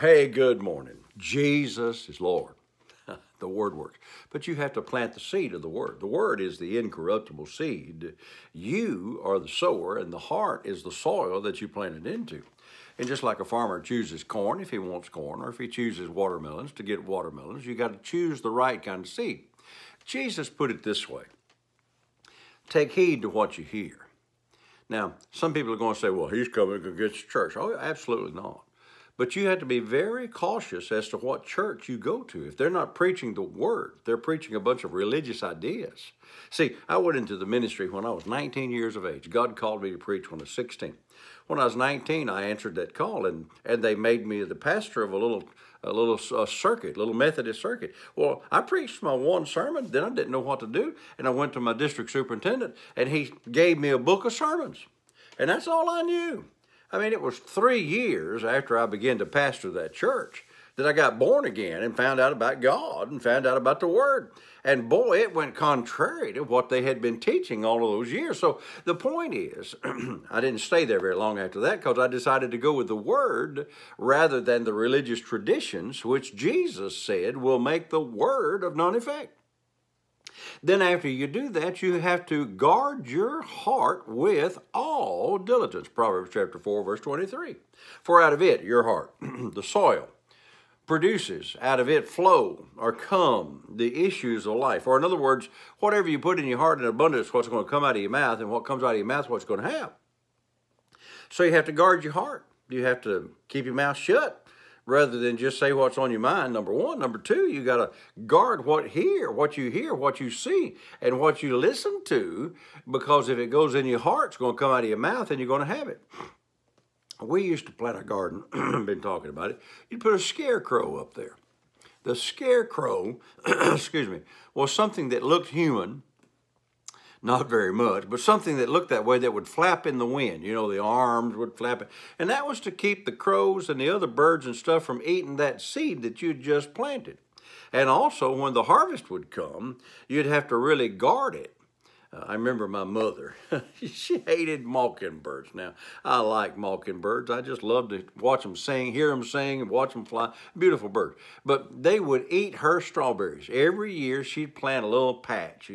Hey, good morning. Jesus is Lord. The Word works. But you have to plant the seed of the Word. The Word is the incorruptible seed. You are the sower, and the heart is the soil that you planted into. And just like a farmer chooses corn if he wants corn, or if he chooses watermelons to get watermelons, you got to choose the right kind of seed. Jesus put it this way: take heed to what you hear. Now, some people are going to say, well, he's coming against the church. Oh, absolutely not. But you have to be very cautious as to what church you go to. If they're not preaching the Word, they're preaching a bunch of religious ideas. See, I went into the ministry when I was 19 years of age. God called me to preach when I was 16. When I was 19, I answered that call, and they made me the pastor of a little circuit, little Methodist circuit. Well, I preached my one sermon, then I didn't know what to do, and I went to my district superintendent, and he gave me a book of sermons, and that's all I knew. I mean, it was 3 years after I began to pastor that church that I got born again and found out about God and found out about the Word. And boy, it went contrary to what they had been teaching all of those years. So the point is, I didn't stay there very long after that because I decided to go with the Word rather than the religious traditions, which Jesus said will make the Word of none effect. Then after you do that, you have to guard your heart with all diligence. Proverbs chapter 4, verse 23. For out of it, your heart, the soil, produces, out of it flow or come the issues of life. Or in other words, whatever you put in your heart in abundance, what's going to come out of your mouth, and what comes out of your mouth, what's going to happen. So you have to guard your heart. You have to keep your mouth shut rather than just say what's on your mind, number one. Number two, you got to guard what you hear, what you see, and what you listen to, because if it goes in your heart, it's going to come out of your mouth, and you're going to have it. We used to plant a garden, been talking about it. You'd put a scarecrow up there. The scarecrow, excuse me, was something that looked human, not very much, but something that looked that way that would flap in the wind. You know, the arms would flap. And that was to keep the crows and the other birds and stuff from eating that seed that you'd just planted. And also, when the harvest would come, you'd have to really guard it. I remember my mother, she hated mockingbirds. Now, I like mockingbirds. I just love to watch them sing, hear them sing, and watch them fly. Beautiful birds. But they would eat her strawberries. Every year, she'd plant a little patch,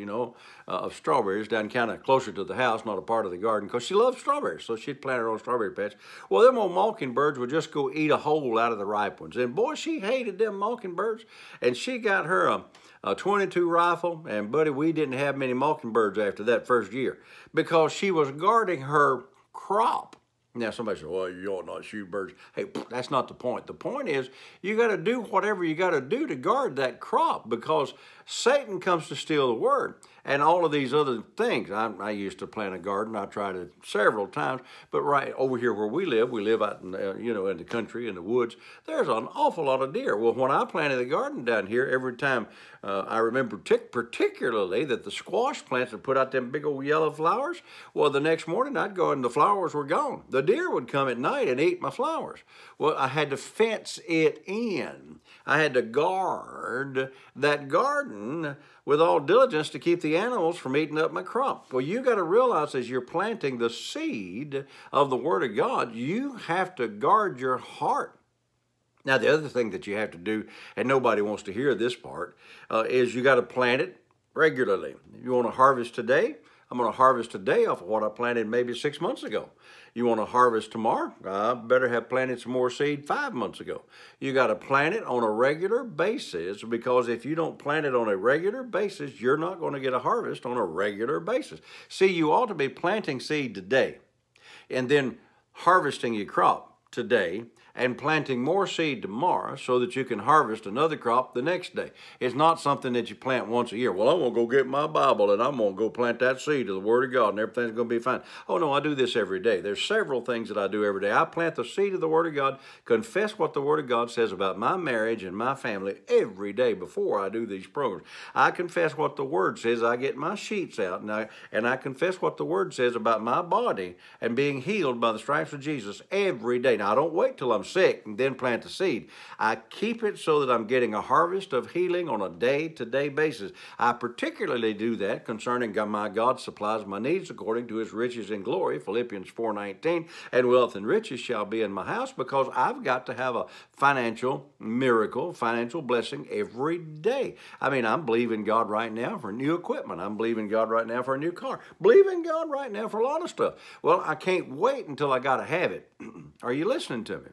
of strawberries down kind of closer to the house, not a part of the garden, because she loved strawberries. So she'd plant her own strawberry patch. Well, them old mockingbirds would just go eat a hole out of the ripe ones. And boy, she hated them mockingbirds. And she got her a .22 rifle, and buddy, we didn't have many mockingbirds after that first year because she was guarding her crop. Now, somebody said, well, you ought not shoot birds. Hey, that's not the point. The point is you got to do whatever you got to do to guard that crop, because Satan comes to steal the Word and all of these other things. I used to plant a garden. I tried it several times, but right over here where we live out in, in the country, in the woods, there's an awful lot of deer. Well, when I planted the garden down here, every time I remember particularly that the squash plants would put out them big old yellow flowers. Well, the next morning I'd go and the flowers were gone. The deer would come at night and eat my flowers. Well, I had to fence it in. I had to guard that garden with all diligence to keep the animals from eating up my crop. Well, you got to realize as you're planting the seed of the Word of God, you have to guard your heart. Now, the other thing that you have to do, and nobody wants to hear this part, is you got to plant it regularly. If you want to harvest today, I'm going to harvest today off of what I planted maybe 6 months ago. You want to harvest tomorrow? I better have planted some more seed 5 months ago. You got to plant it on a regular basis, because if you don't plant it on a regular basis, you're not going to get a harvest on a regular basis. See, you ought to be planting seed today and then harvesting your crop today and planting more seed tomorrow so that you can harvest another crop the next day. It's not something that you plant once a year. Well, I'm going to go get my Bible and I'm going to go plant that seed of the Word of God and everything's going to be fine. Oh, no, I do this every day. There's several things that I do every day. I plant the seed of the Word of God, confess what the Word of God says about my marriage and my family every day before I do these programs. I confess what the Word says. I get my sheets out and I confess what the Word says about my body and being healed by the stripes of Jesus every day. Now, I don't wait till I'm sick and then plant the seed. I keep it so that I'm getting a harvest of healing on a day-to-day basis. I particularly do that concerning my God supplies my needs according to his riches in glory, Philippians 4:19, and wealth and riches shall be in my house, because I've got to have a financial miracle, financial blessing every day. I mean, I'm believing God right now for new equipment. I'm believing God right now for a new car. Believing God right now for a lot of stuff. Well, I can't wait until I got to have it. Are you listening to me?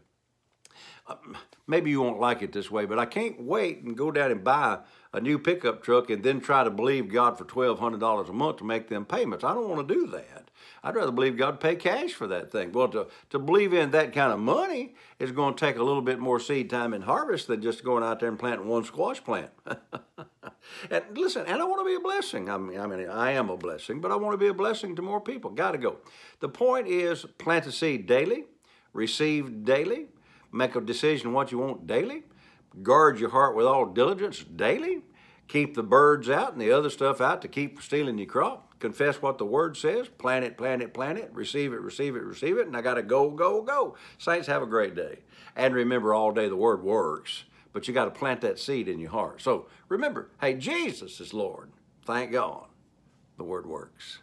Maybe you won't like it this way, but I can't wait and go down and buy a new pickup truck and then try to believe God for $1,200 a month to make them payments. I don't want to do that. I'd rather believe God pay cash for that thing. Well, to believe in that kind of money is going to take a little bit more seed time and harvest than just going out there and planting one squash plant. And listen, and I want to be a blessing. I mean, I am a blessing, but I want to be a blessing to more people. Got to go. The point is, plant a seed daily, receive daily, make a decision what you want daily, guard your heart with all diligence daily, keep the birds out and the other stuff out to keep stealing your crop, confess what the word says, plant it, plant it, plant it, receive it, receive it, receive it, and I got to go, go, go. Saints, have a great day. And remember, all day the word works, but you got to plant that seed in your heart. So remember, hey, Jesus is Lord. Thank God the word works.